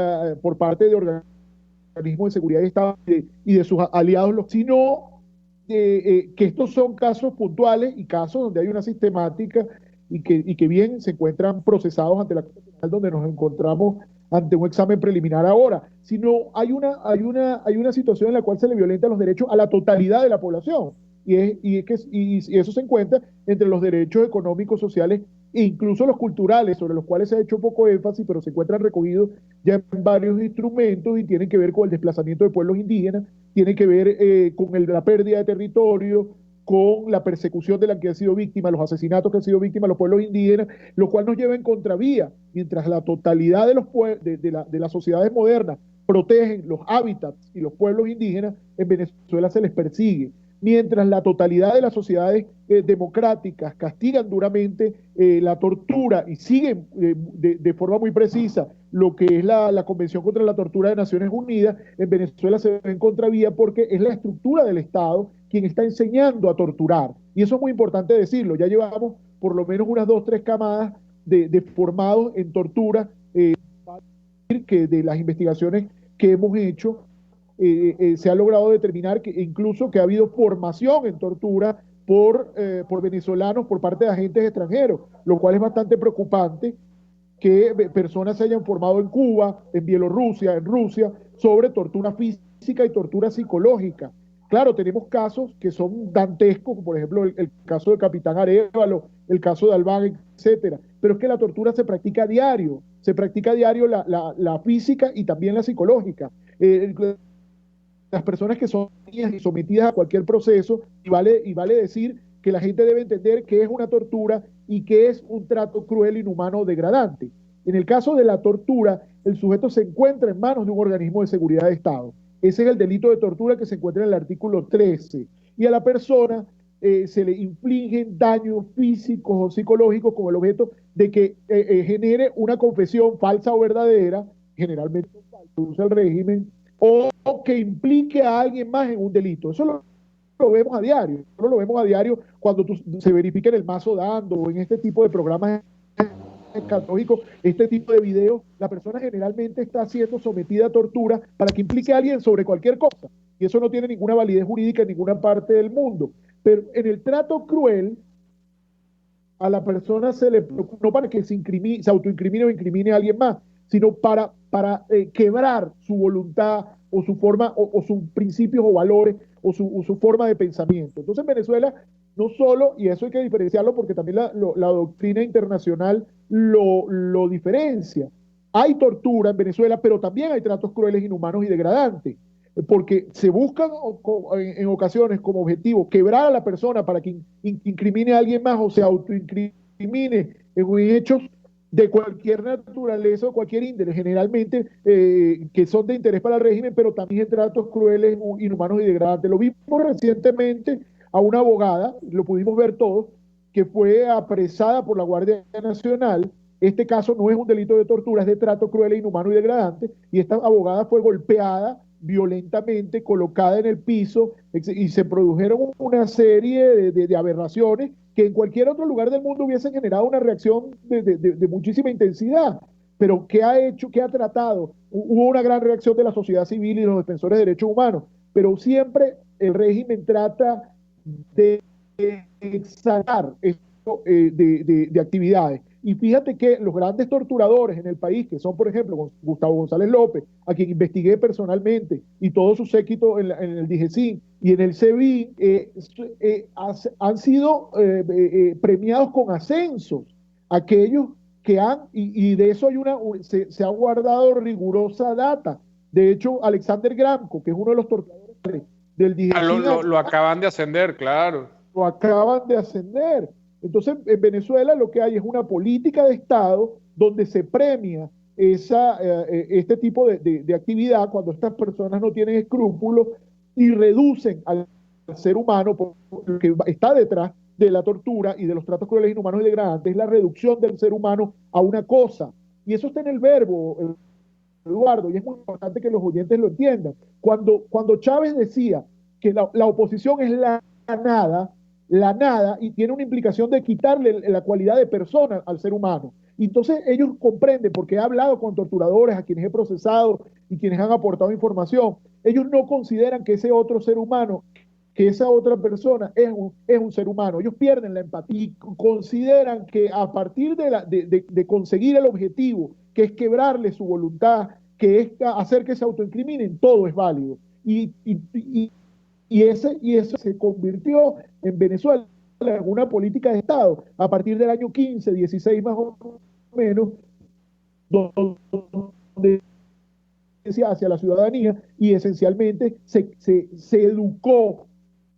por parte de organismos de seguridad de Estado y de sus aliados, sino que estos son casos puntuales y casos donde hay una sistemática y que bien se encuentran procesados ante la Corte Penal, donde nos encontramos ante un examen preliminar ahora, sino hay una situación en la cual se le violentan los derechos a la totalidad de la población, y eso se encuentra entre los derechos económicos, sociales e incluso los culturales, sobre los cuales se ha hecho poco énfasis, pero se encuentran recogidos ya en varios instrumentos y tienen que ver con el desplazamiento de pueblos indígenas, tienen que ver con la pérdida de territorio, con la persecución de la que han sido víctimas, los asesinatos que han sido víctimas los pueblos indígenas, lo cual nos lleva en contravía, mientras la totalidad de las sociedades modernas protegen los hábitats y los pueblos indígenas, en Venezuela se les persigue. mientras la totalidad de las sociedades democráticas castigan duramente la tortura y siguen de forma muy precisa lo que es la Convención contra la Tortura de Naciones Unidas, en Venezuela se ve en contravía porque es la estructura del Estado quien está enseñando a torturar. Y eso es muy importante decirlo. Ya llevamos por lo menos unas 2 o 3 camadas de formados en tortura, que de las investigaciones que hemos hecho, se ha logrado determinar que incluso que ha habido formación en tortura por venezolanos por parte de agentes extranjeros, lo cual es bastante preocupante que personas se hayan formado en Cuba, en Bielorrusia, en Rusia, sobre tortura física y tortura psicológica. Claro, tenemos casos que son dantescos, por ejemplo el caso del capitán Arévalo, el caso de Albán, etcétera. Pero es que la tortura se practica a diario la física y también la psicológica. Las personas que son sometidas a cualquier proceso, y vale decir que la gente debe entender que es una tortura y que es un trato cruel, inhumano o degradante. En el caso de la tortura, el sujeto se encuentra en manos de un organismo de seguridad de Estado. Ese es el delito de tortura que se encuentra en el artículo 13. Y a la persona se le infligen daños físicos o psicológicos con el objeto de que genere una confesión falsa o verdadera, generalmente usa el régimen, o que implique a alguien más en un delito. Eso lo vemos a diario. Lo vemos a diario cuando se verifica en el Mazo Dando o en este tipo de programas escatológicos, este tipo de videos. La persona generalmente está siendo sometida a tortura para que implique a alguien sobre cualquier cosa. Y eso no tiene ninguna validez jurídica en ninguna parte del mundo. Pero en el trato cruel, a la persona se le preocupa, no para que se autoincrimine o incrimine a alguien más, sino para quebrar su voluntad o su forma o sus principios o valores o su forma de pensamiento. Entonces en Venezuela no solo, y eso hay que diferenciarlo porque también la doctrina internacional lo diferencia, hay tortura en Venezuela, pero también hay tratos crueles, inhumanos y degradantes, porque se buscan en ocasiones como objetivo quebrar a la persona para que incrimine a alguien más o se autoincrimine en hechos de cualquier naturaleza o cualquier índole, generalmente que son de interés para el régimen, pero también tratos crueles, inhumanos y degradantes. Lo vimos recientemente a una abogada, lo pudimos ver todos, que fue apresada por la Guardia Nacional. Este caso no es un delito de tortura, es de trato cruel, inhumano y degradante, y esta abogada fue golpeada violentamente, colocada en el piso, y se produjeron una serie de aberraciones que en cualquier otro lugar del mundo hubiesen generado una reacción de muchísima intensidad. Pero ¿qué ha hecho? ¿Qué ha tratado? Hubo una gran reacción de la sociedad civil y de los defensores de derechos humanos, pero siempre el régimen trata de exalar esto de actividades. Y fíjate que los grandes torturadores en el país, que son, por ejemplo, Gustavo González López, a quien investigué personalmente, y todo su séquito en el DIGESIN y en el SEBIN, han sido premiados con ascensos. Aquellos que y de eso se ha guardado rigurosa data. De hecho, Alexander Gramco, que es uno de los torturadores del DIGESIN, lo acaban de ascender, claro. Lo acaban de ascender. Entonces, en Venezuela lo que hay es una política de Estado donde se premia este tipo de actividad cuando estas personas no tienen escrúpulos y reducen al ser humano, porque está detrás de la tortura y de los tratos crueles, inhumanos y degradantes, es la reducción del ser humano a una cosa. Y eso está en el verbo, Eduardo, y es muy importante que los oyentes lo entiendan. Cuando Chávez decía que la oposición es la nada, y tiene una implicación de quitarle la cualidad de persona al ser humano. Y entonces ellos comprenden, porque he hablado con torturadores a quienes he procesado y quienes han aportado información, ellos no consideran que ese otro ser humano, que esa otra persona es un ser humano. Ellos pierden la empatía y consideran que a partir de conseguir el objetivo, que es quebrarle su voluntad, que es hacer que se autoincriminen, todo es válido. Y eso se convirtió en Venezuela en una política de Estado a partir del año 15, 16 más o menos, donde hacia la ciudadanía y esencialmente se educó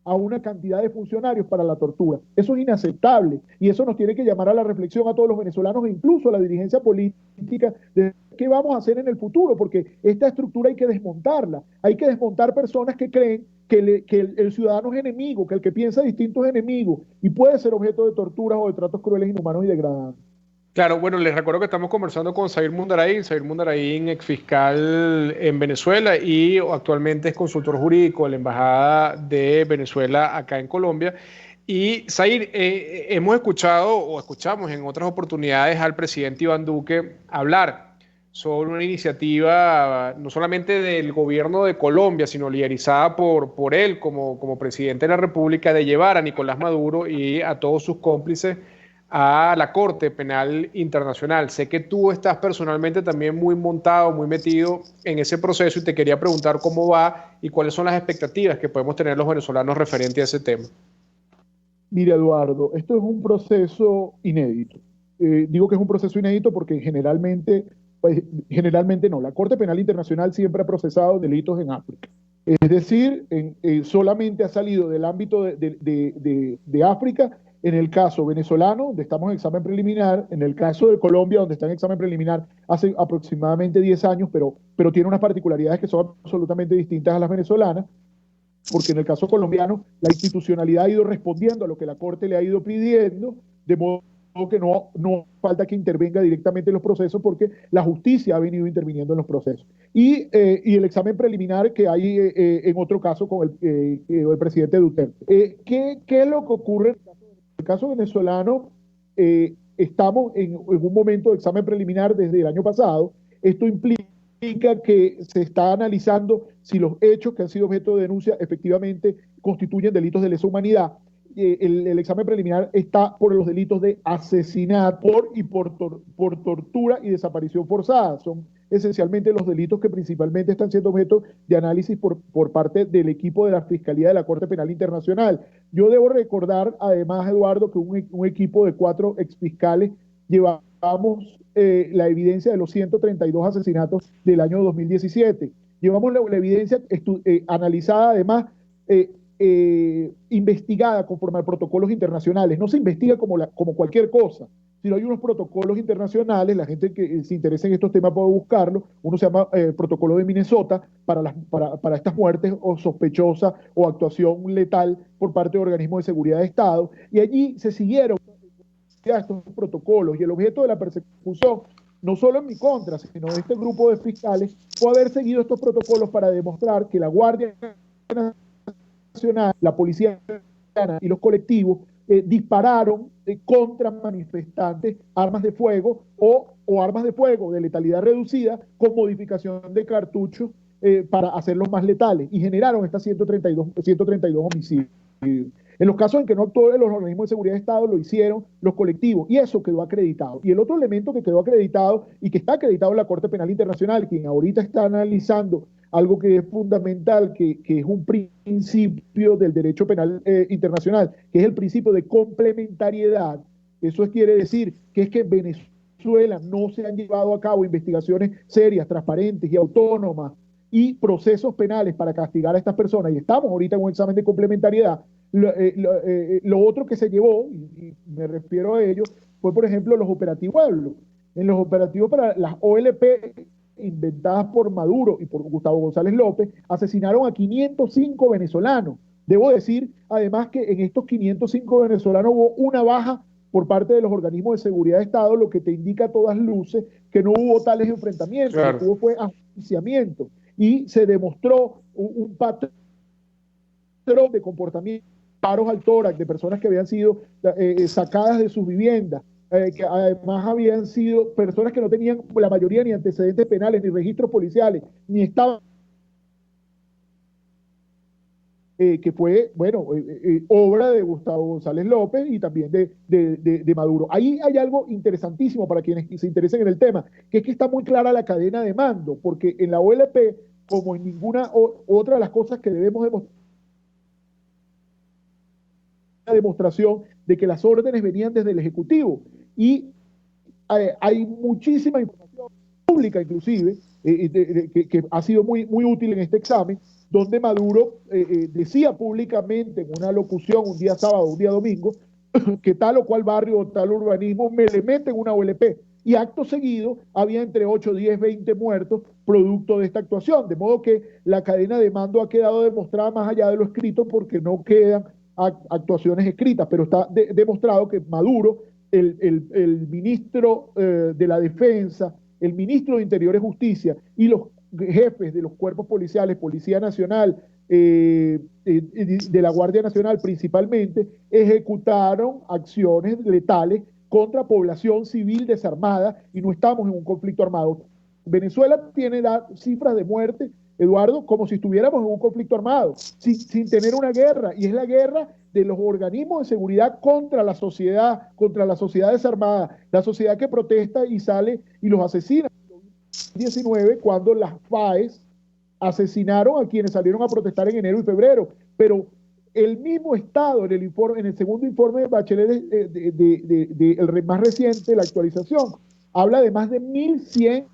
a una cantidad de funcionarios para la tortura. Eso es inaceptable y eso nos tiene que llamar a la reflexión a todos los venezolanos e incluso a la dirigencia política de qué vamos a hacer en el futuro, porque esta estructura hay que desmontarla. Hay que desmontar personas que creen que el ciudadano es enemigo, que el que piensa distinto es enemigo y puede ser objeto de torturas o de tratos crueles, inhumanos y degradantes. Claro, bueno, les recuerdo que estamos conversando con Zahir Mundarain, exfiscal en Venezuela y actualmente es consultor jurídico de la Embajada de Venezuela acá en Colombia. Y Zahir, hemos escuchado o escuchamos en otras oportunidades al presidente Iván Duque hablar sobre una iniciativa no solamente del gobierno de Colombia, sino liderizada por él como presidente de la República, de llevar a Nicolás Maduro y a todos sus cómplices a la Corte Penal Internacional. Sé que tú estás personalmente también muy montado, muy metido en ese proceso y te quería preguntar cómo va y cuáles son las expectativas que podemos tener los venezolanos referente a ese tema. Mira, Eduardo, esto es un proceso inédito. Digo que es un proceso inédito porque generalmente no. La Corte Penal Internacional siempre ha procesado delitos en África. Es decir, solamente ha salido del ámbito de África en el caso venezolano, donde estamos en examen preliminar, en el caso de Colombia, donde está en examen preliminar hace aproximadamente 10 años, pero tiene unas particularidades que son absolutamente distintas a las venezolanas, porque en el caso colombiano la institucionalidad ha ido respondiendo a lo que la Corte le ha ido pidiendo, de modo que no falta que intervenga directamente en los procesos porque la justicia ha venido interviniendo en los procesos. Y el examen preliminar que hay en otro caso con el presidente Duterte. ¿Qué es lo que ocurre? En el caso venezolano, estamos en un momento de examen preliminar desde el año pasado. Esto implica que se está analizando si los hechos que han sido objeto de denuncia efectivamente constituyen delitos de lesa humanidad. El examen preliminar está por los delitos de asesinato por tortura y desaparición forzada. Son esencialmente los delitos que principalmente están siendo objeto de análisis por parte del equipo de la Fiscalía de la Corte Penal Internacional. Yo debo recordar, además, Eduardo, que un equipo de 4 exfiscales llevamos la evidencia de los 132 asesinatos del año 2017. Llevamos la evidencia analizada, además, investigada conforme a protocolos internacionales. No se investiga como cualquier cosa, sino hay unos protocolos internacionales. La gente que se interesa en estos temas puede buscarlo. Uno se llama Protocolo de Minnesota para estas muertes o sospechosas o actuación letal por parte de organismos de seguridad de Estado. Y allí se siguieron estos protocolos y el objeto de la persecución, no solo en mi contra, sino de este grupo de fiscales, fue haber seguido estos protocolos para demostrar que la Guardia Nacional, la Policía y los colectivos dispararon contra manifestantes armas de fuego o armas de fuego de letalidad reducida con modificación de cartuchos para hacerlos más letales y generaron estas 132 homicidios. En los casos en que no actuó los organismos de seguridad de Estado, lo hicieron los colectivos, y eso quedó acreditado. Y el otro elemento que quedó acreditado y que está acreditado en la Corte Penal Internacional, quien ahorita está analizando algo que es fundamental, que es un principio del derecho penal internacional, que es el principio de complementariedad. Eso quiere decir que es que en Venezuela no se han llevado a cabo investigaciones serias, transparentes y autónomas y procesos penales para castigar a estas personas, y estamos ahorita en un examen de complementariedad. Lo otro que se llevó, y me refiero a ello, fue por ejemplo los operativos Pueblo. En los operativos para las OLP inventadas por Maduro y por Gustavo González López, asesinaron a 505 venezolanos. Debo decir además que en estos 505 venezolanos hubo una baja por parte de los organismos de seguridad de Estado, lo que te indica a todas luces que no hubo tales enfrentamientos, claro. Lo que hubo fue ajusticiamiento y se demostró un patrón de comportamiento, paros al tórax de personas que habían sido sacadas de sus viviendas, que además habían sido personas que no tenían la mayoría ni antecedentes penales, ni registros policiales, ni estaban, que fue, bueno, obra de Gustavo González López y también de Maduro. Ahí hay algo interesantísimo para quienes se interesen en el tema, que es que está muy clara la cadena de mando, porque en la OLP, como en ninguna otra de las cosas que debemos demostrar, una demostración de que las órdenes venían desde el Ejecutivo y hay muchísima información pública inclusive que ha sido muy, muy útil en este examen, donde Maduro decía públicamente en una locución un día sábado, un día domingo, que tal o cual barrio o tal urbanismo me le meten una OLP. Y acto seguido había entre 8, 10, 20 muertos producto de esta actuación. De modo que la cadena de mando ha quedado demostrada más allá de lo escrito porque no quedan actuaciones escritas, pero está demostrado que Maduro, el ministro de la Defensa, el ministro de Interior y Justicia y los jefes de los cuerpos policiales, Policía Nacional, de la Guardia Nacional principalmente, ejecutaron acciones letales contra población civil desarmada y no estamos en un conflicto armado. Venezuela tiene cifras de muerte, Eduardo, como si estuviéramos en un conflicto armado, sin tener una guerra, y es la guerra de los organismos de seguridad contra la sociedad desarmada, la sociedad que protesta y sale y los asesina. En 2019, cuando las FAES asesinaron a quienes salieron a protestar en enero y febrero, pero el mismo Estado, en el segundo informe de Bachelet, el más reciente, la actualización, habla de más de 1.100.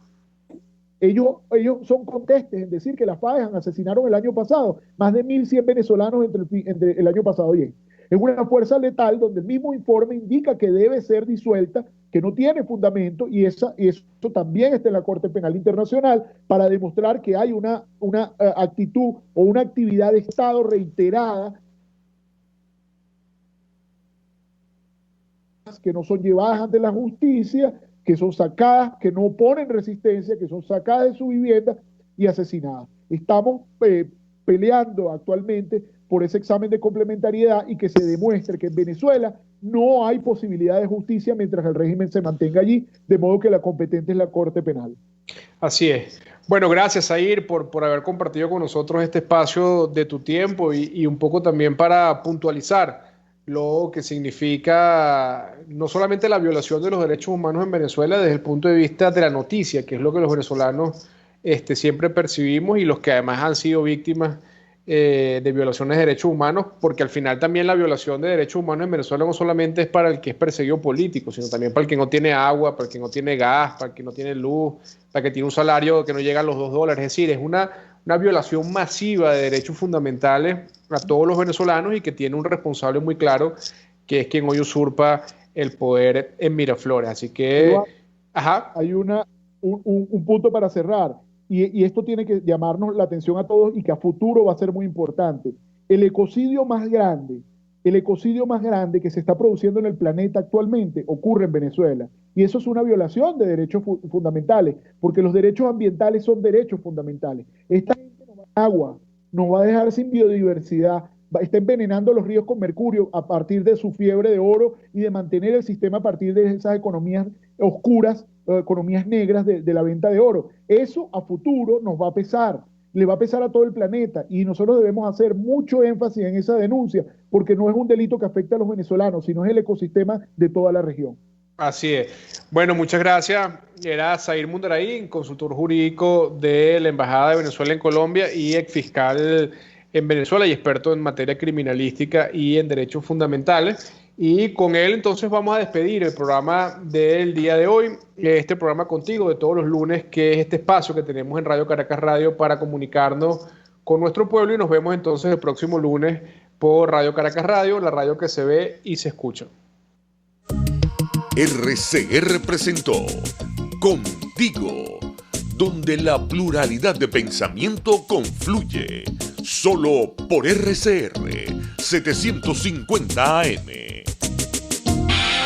Ellos son contestes en decir que las FAES asesinaron el año pasado más de 1.100 venezolanos entre el año pasado y este. Es una fuerza letal donde el mismo informe indica que debe ser disuelta, que no tiene fundamento, y eso también está en la Corte Penal Internacional para demostrar que hay una actitud o una actividad de Estado reiterada que no son llevadas ante la justicia, que son sacadas, que no oponen resistencia, que son sacadas de su vivienda y asesinadas. Estamos peleando actualmente por ese examen de complementariedad y que se demuestre que en Venezuela no hay posibilidad de justicia mientras el régimen se mantenga allí, de modo que la competente es la Corte Penal. Así es. Bueno, gracias, Zair, por haber compartido con nosotros este espacio de tu tiempo y un poco también para puntualizar lo que significa no solamente la violación de los derechos humanos en Venezuela desde el punto de vista de la noticia, que es lo que los venezolanos siempre percibimos, y los que además han sido víctimas de violaciones de derechos humanos, porque al final también la violación de derechos humanos en Venezuela no solamente es para el que es perseguido político, sino también para el que no tiene agua, para el que no tiene gas, para el que no tiene luz, para el que tiene un salario que no llega a los $2. Es decir, es una violación masiva de derechos fundamentales a todos los venezolanos y que tiene un responsable muy claro, que es quien hoy usurpa el poder en Miraflores. Así que hay un punto para cerrar, y esto tiene que llamarnos la atención a todos y que a futuro va a ser muy importante. El ecocidio más grande que se está produciendo en el planeta actualmente ocurre en Venezuela, y eso es una violación de derechos fundamentales, porque los derechos ambientales son derechos fundamentales. Esta gente nos va a dar agua, nos va a dejar sin biodiversidad, está envenenando los ríos con mercurio a partir de su fiebre de oro y de mantener el sistema a partir de esas economías oscuras, economías negras de la venta de oro. Eso a futuro nos va a pesar, le va a pesar a todo el planeta, y nosotros debemos hacer mucho énfasis en esa denuncia, porque no es un delito que afecta a los venezolanos, sino es el ecosistema de toda la región. Así es. Bueno, muchas gracias. Era Zair Mundarayín, consultor jurídico de la Embajada de Venezuela en Colombia y exfiscal en Venezuela y experto en materia criminalística y en derechos fundamentales. Y con él entonces vamos a despedir el programa del día de hoy, este programa contigo de todos los lunes, que es este espacio que tenemos en Radio Caracas Radio para comunicarnos con nuestro pueblo, y nos vemos entonces el próximo lunes por Radio Caracas Radio, la radio que se ve y se escucha. RCR presentó Contigo, donde la pluralidad de pensamiento confluye, solo por RCR 750 AM.